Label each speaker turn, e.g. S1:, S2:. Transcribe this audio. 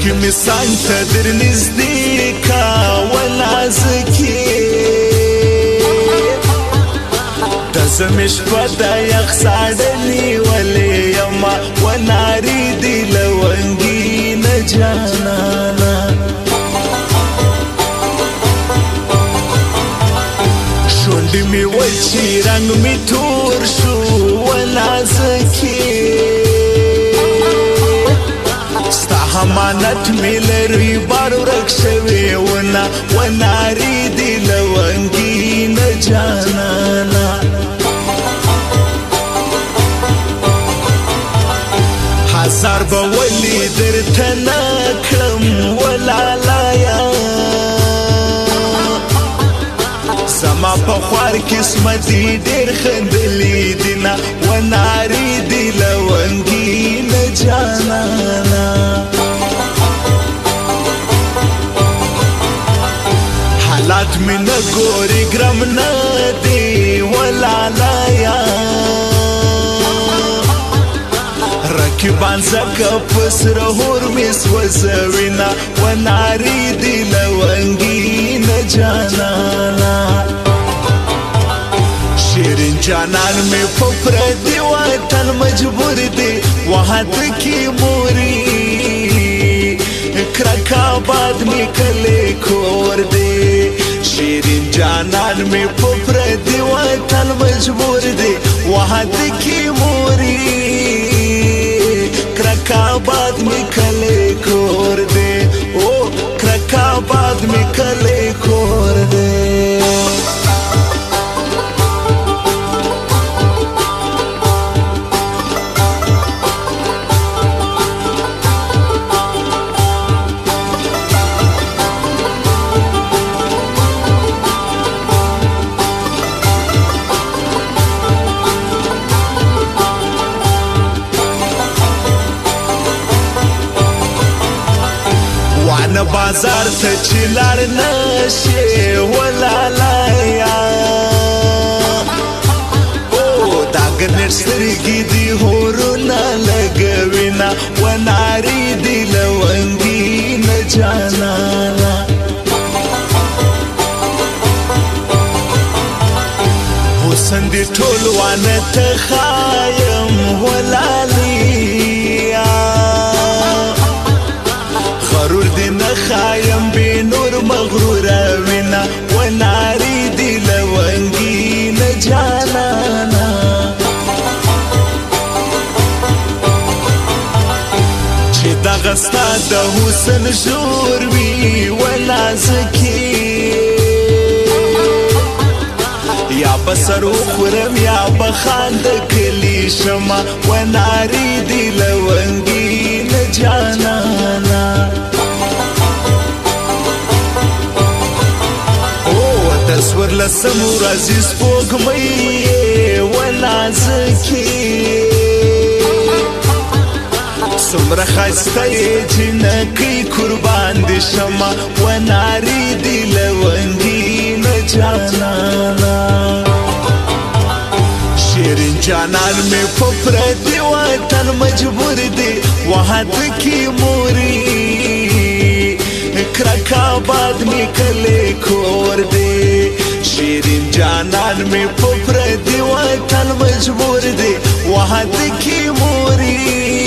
S1: کی مثال تدر نزدیکا ولازکی دزمش پدا یخ ساڑلی ولی یما وناری دی لونگی نجانانا شوندی می وچی رنگ می تور شو ولازکی امانت ملری بارو رکشوی وناری دی لونگی نجانانا هزار بولی در تناکرم ولالایا زما پخوار قسمتی دیر خندلی دینا وناری دی لونگی نجانانا حالات می نگوری گرم ندی ولالایا رکیبان زکا پس رهور می سوزوینا وناری دی لونگی نجانانا شیرین جانان می پپر دی وطن مجبور دی وحد کی موری کرکا باد می کلی کور دی شیرین جانان می پپر دی وطن مجبور دی وحد کی موری کرکا باد می کلی کور دی او کرکا باد می کلی کور دی بازار ته چلار نشه ولالایا او دا ګنر سترګې دی هورونه لګوینا وناری دی لونګي نجانانا حسن دی ټول وانه ته خایم ولالیا غرور دی نخایم بی نور مغرور وینا وناری دی لونگی نجانانا چی دغستا دا حسن شور وی ولازکی یا بسر اخورم یا بخاند کلی شما وناری دی لونگی نجانانا تصور لسمو رازی سپوږمۍ ولازکی څومره ښایسته یې جنکۍ قربان دي شمه وناري دي لونګي نجانانا شیرین جانان میں په پردي وطن مجبور دي وحد کی موری کرکا باد می کلی کور دی شیرین جانان می پپر دی وطن مجبور دی وحد کی موری